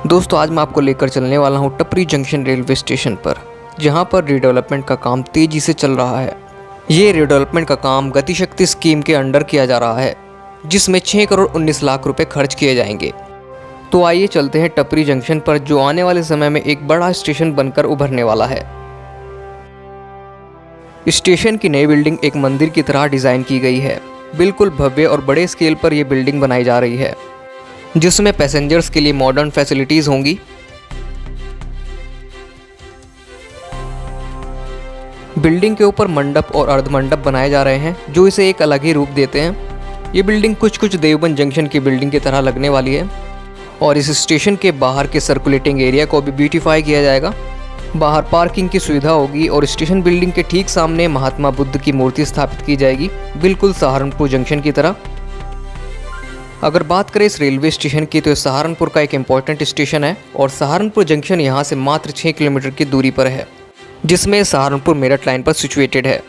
दोस्तों आज मैं आपको लेकर चलने वाला हूँ टपरी जंक्शन रेलवे स्टेशन पर, जहाँ पर रीडेवलपमेंट का काम तेज़ी से चल रहा है। ये रीडेवलपमेंट का काम गतिशक्ति स्कीम के अंडर किया जा रहा है, जिसमें 6 करोड़ 19 लाख रुपए खर्च किए जाएंगे। तो आइए चलते हैं टपरी जंक्शन पर, जो आने वाले समय में एक बड़ा स्टेशन बनकर उभरने वाला है। स्टेशन की नई बिल्डिंग एक मंदिर की तरह डिज़ाइन की गई है। बिल्कुल भव्य और बड़े स्केल पर यह बिल्डिंग बनाई जा रही है, जिसमें पैसेंजर्स के लिए मॉडर्न फैसिलिटीज़ होंगी। बिल्डिंग के ऊपर मंडप और अर्धमंडप बनाए जा रहे हैं, जो इसे एक अलग ही रूप देते हैं। ये बिल्डिंग कुछ देवबंद जंक्शन की बिल्डिंग की तरह लगने वाली है। और इस स्टेशन के बाहर के सर्कुलेटिंग एरिया को भी ब्यूटीफाई किया जाएगा। बाहर पार्किंग की सुविधा होगी और स्टेशन बिल्डिंग के ठीक सामने महात्मा बुद्ध की मूर्ति स्थापित की जाएगी, बिल्कुल सहारनपुर जंक्शन की तरह। अगर बात करें इस रेलवे स्टेशन की, तो सहारनपुर का एक इम्पॉर्टेंट स्टेशन है और सहारनपुर जंक्शन यहाँ से मात्र 6 किलोमीटर की दूरी पर है, जिसमें सहारनपुर मेरठ लाइन पर सिचुएटेड है।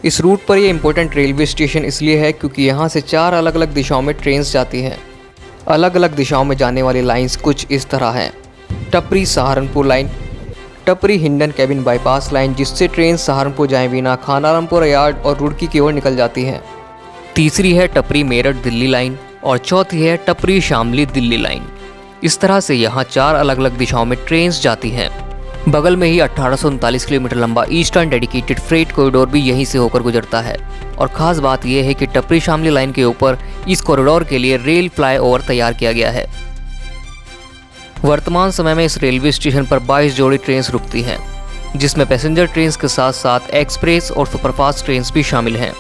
इस रूट पर यह इम्पोर्टेंट रेलवे स्टेशन इसलिए है क्योंकि यहाँ से 4 अलग अलग दिशाओं में ट्रेन्स जाती हैं। अलग अलग दिशाओं में जाने वाली लाइन्स कुछ इस तरह हैं: टपरी सहारनपुर लाइन, टपरी हिंडन कैबिन बाईपास लाइन, जिससे ट्रेन सहारनपुर जाए बिना खानारामपुर यार्ड और रुड़की की ओर निकल जाती हैं। तीसरी है टपरी मेरठ दिल्ली लाइन और चौथी है टपरी शामली दिल्ली लाइन। इस तरह से यहाँ 4 अलग अलग दिशाओं में ट्रेन्स जाती हैं। बगल में ही 1839 किलोमीटर लंबा ईस्टर्न डेडिकेटेड फ्रेट कॉरिडोर भी यहीं से होकर गुजरता है। और ख़ास बात यह है कि टपरी शामली लाइन के ऊपर इस कॉरिडोर के लिए रेल फ्लाईओवर तैयार किया गया है। वर्तमान समय में इस रेलवे स्टेशन पर 22 जोड़ी ट्रेन्स रुकती हैं, जिसमें पैसेंजर ट्रेन्स के साथ साथ एक्सप्रेस और सुपरफास्ट ट्रेन्स भी शामिल हैं।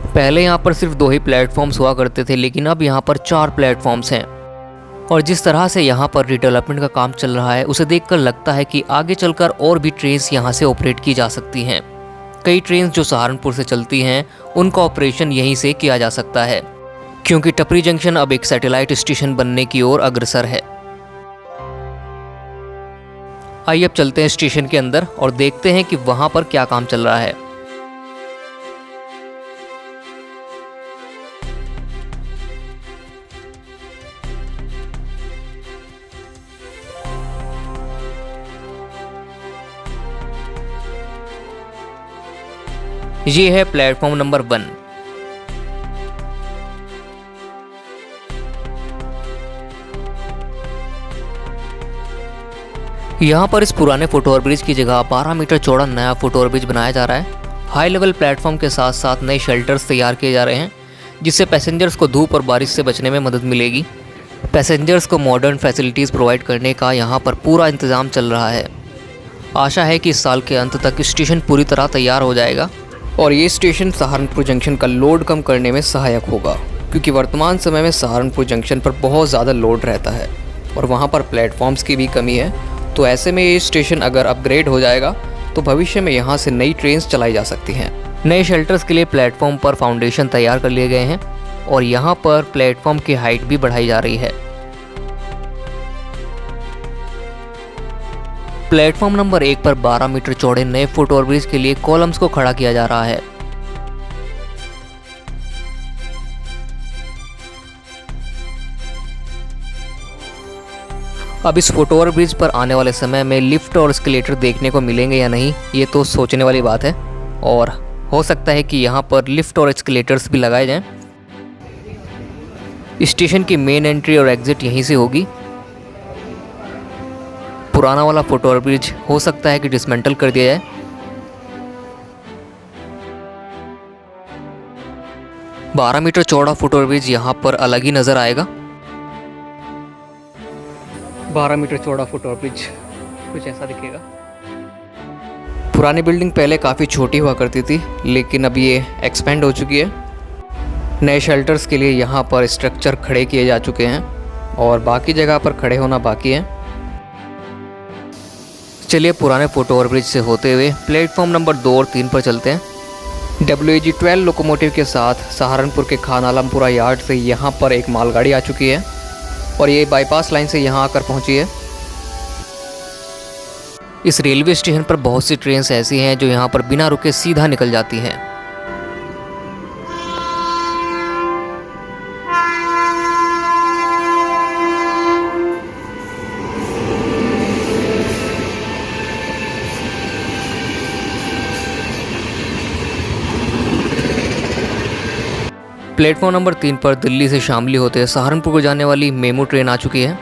पहले यहाँ पर सिर्फ 2 ही प्लेटफॉर्म्स हुआ करते थे, लेकिन अब यहाँ पर 4 प्लेटफॉर्म्स हैं। और जिस तरह से यहाँ पर रिडेवलपमेंट का काम चल रहा है, उसे देखकर लगता है कि आगे चलकर और भी ट्रेन्स यहाँ से ऑपरेट की जा सकती हैं। कई ट्रेन्स जो सहारनपुर से चलती हैं, उनका ऑपरेशन यहीं से किया जा सकता है, क्योंकि टपरी जंक्शन अब एक सैटेलाइट स्टेशन बनने की ओर अग्रसर है। आइए अब चलते हैं स्टेशन के अंदर और देखते हैं कि वहाँ पर क्या काम चल रहा है। ये है प्लेटफॉर्म नंबर 1। यहाँ पर इस पुराने फुटओवर ब्रिज की जगह 12 मीटर चौड़ा नया फुटओवर ब्रिज बनाया जा रहा है। हाई लेवल प्लेटफॉर्म के साथ साथ नए शेल्टर्स तैयार किए जा रहे हैं, जिससे पैसेंजर्स को धूप और बारिश से बचने में मदद मिलेगी। पैसेंजर्स को मॉडर्न फैसिलिटीज़ प्रोवाइड करने का यहाँ पर पूरा इंतज़ाम चल रहा है। आशा है कि इस साल के अंत तक स्टेशन पूरी तरह तैयार हो जाएगा और ये स्टेशन सहारनपुर जंक्शन का लोड कम करने में सहायक होगा, क्योंकि वर्तमान समय में सहारनपुर जंक्शन पर बहुत ज़्यादा लोड रहता है और वहाँ पर प्लेटफॉर्म्स की भी कमी है। तो ऐसे में ये स्टेशन अगर अपग्रेड हो जाएगा तो भविष्य में यहाँ से नई ट्रेन्स चलाई जा सकती हैं। नए शेल्टर्स के लिए प्लेटफॉर्म पर फाउंडेशन तैयार कर लिए गए हैं और यहाँ पर प्लेटफॉर्म की हाइट भी बढ़ाई जा रही है। प्लेटफॉर्म नंबर 1 पर 12 मीटर चौड़े नए फुट ओवरब्रिज के लिए कॉलम्स को खड़ा किया जा रहा है। अब इस फुट ओवरब्रिज पर आने वाले समय में लिफ्ट और एस्केलेटर देखने को मिलेंगे या नहीं, ये तो सोचने वाली बात है। और हो सकता है कि यहाँ पर लिफ्ट और एस्केलेटर्स भी लगाए जाएं। स्टेशन की मेन एंट्री और एग्जिट यहीं से होगी। पुराना वाला फुट ओवरब्रिज हो सकता है कि डिसमेंटल कर दिया जाए। 12 मीटर चौड़ा फुट ओवरब्रिज यहाँ पर अलग ही नज़र आएगा। 12 मीटर चौड़ा फुट ओवरब्रिज कुछ ऐसा दिखेगा। पुरानी बिल्डिंग पहले काफ़ी छोटी हुआ करती थी, लेकिन अब ये एक्सपेंड हो चुकी है। नए शेल्टर्स के लिए यहाँ पर स्ट्रक्चर खड़े किए जा चुके हैं और बाकी जगह पर खड़े होना बाकी है। चलिए पुराने फुट ओवरब्रिज से होते हुए प्लेटफॉर्म नंबर 2 और 3 पर चलते हैं। WAG-12 लोकोमोटिव के साथ सहारनपुर के खानारामपुरा यार्ड से यहाँ पर एक मालगाड़ी आ चुकी है और ये बाईपास लाइन से यहाँ आकर पहुँची है। इस रेलवे स्टेशन पर बहुत सी ट्रेन्स ऐसी हैं जो यहाँ पर बिना रुके सीधा निकल जाती हैं। प्लेटफॉर्म नंबर 3 पर दिल्ली से शामली होते हुए सहारनपुर को जाने वाली मेमू ट्रेन आ चुकी है।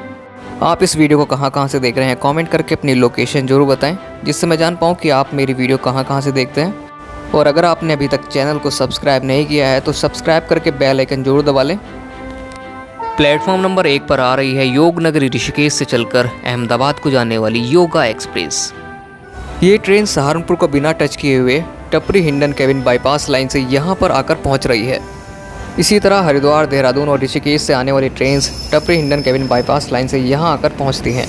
आप इस वीडियो को कहाँ से देख रहे हैं कमेंट करके अपनी लोकेशन जरूर बताएं, जिससे मैं जान पाऊँ कि आप मेरी वीडियो कहाँ से देखते हैं। और अगर आपने अभी तक चैनल को सब्सक्राइब नहीं किया है तो सब्सक्राइब करके बेल आइकन जरूर दबा लें। प्लेटफॉर्म नंबर 1 पर आ रही है योग नगरी ऋषिकेश से चलकर अहमदाबाद को जाने वाली योगा एक्सप्रेस। ये ट्रेन सहारनपुर को बिना टच किए हुए टपरी हिंडन केबिन बाईपास लाइन से यहाँ पर आकर पहुँच रही है। इसी तरह हरिद्वार, देहरादून और ऋषिकेश से आने वाली ट्रेन्स टपरी हिंडन केबिन बाईपास लाइन से यहाँ आकर पहुँचती हैं।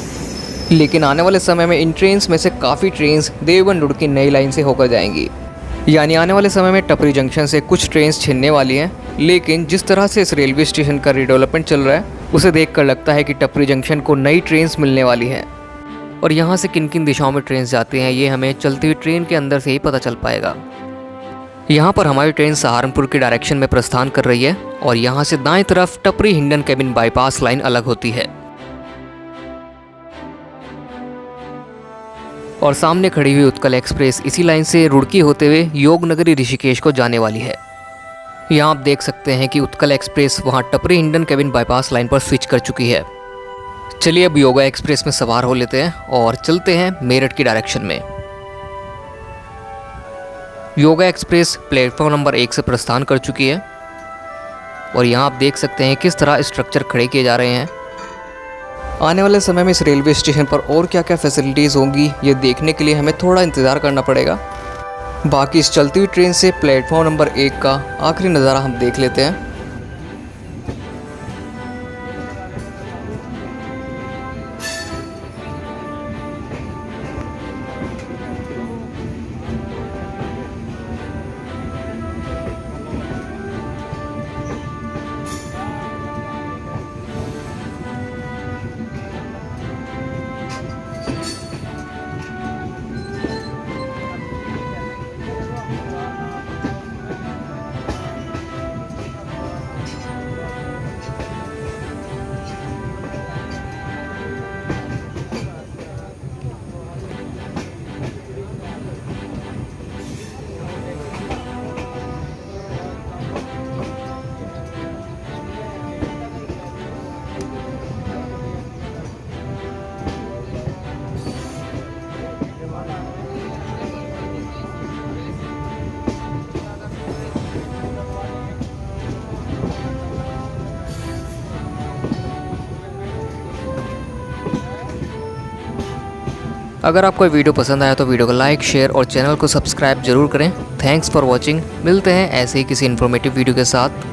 लेकिन आने वाले समय में इन ट्रेन्स में से काफ़ी ट्रेन्स देवबंद रुड़की नई लाइन से होकर जाएंगी। यानी आने वाले समय में टपरी जंक्शन से कुछ ट्रेन्स छिनने वाली हैं। लेकिन जिस तरह से इस रेलवे स्टेशन का रिडेवलपमेंट चल रहा है उसे देखकर लगता है कि टपरी जंक्शन को नई ट्रेन्स मिलने वाली हैं। और यहाँ से किन किन दिशाओं में ट्रेन्स जाती हैं ये हमें चलती हुई ट्रेन के अंदर से ही पता चल पाएगा। यहाँ पर हमारी ट्रेन सहारनपुर की डायरेक्शन में प्रस्थान कर रही है और यहाँ से दाएं तरफ टपरी हिंडन केबिन बाईपास लाइन अलग होती है और सामने खड़ी हुई उत्कल एक्सप्रेस इसी लाइन से रुड़की होते हुए योग नगरी ऋषिकेश को जाने वाली है। यहाँ आप देख सकते हैं कि उत्कल एक्सप्रेस वहाँ टपरी हिंडन केबिन बाईपास लाइन पर स्विच कर चुकी है। चलिए अब योगा एक्सप्रेस में सवार हो लेते हैं और चलते हैं मेरठ की डायरेक्शन में। योगा एक्सप्रेस प्लेटफॉर्म नंबर 1 से प्रस्थान कर चुकी है और यहाँ आप देख सकते हैं किस तरह स्ट्रक्चर खड़े किए जा रहे हैं। आने वाले समय में इस रेलवे स्टेशन पर और क्या क्या फैसिलिटीज़ होंगी ये देखने के लिए हमें थोड़ा इंतज़ार करना पड़ेगा। बाकी इस चलती हुई ट्रेन से प्लेटफॉर्म नंबर 1 का आखिरी नज़ारा हम देख लेते हैं। अगर आपको वीडियो पसंद आया तो वीडियो को लाइक, शेयर और चैनल को सब्सक्राइब जरूर करें। Thanks for watching. मिलते हैं ऐसे ही किसी इन्फॉर्मेटिव वीडियो के साथ।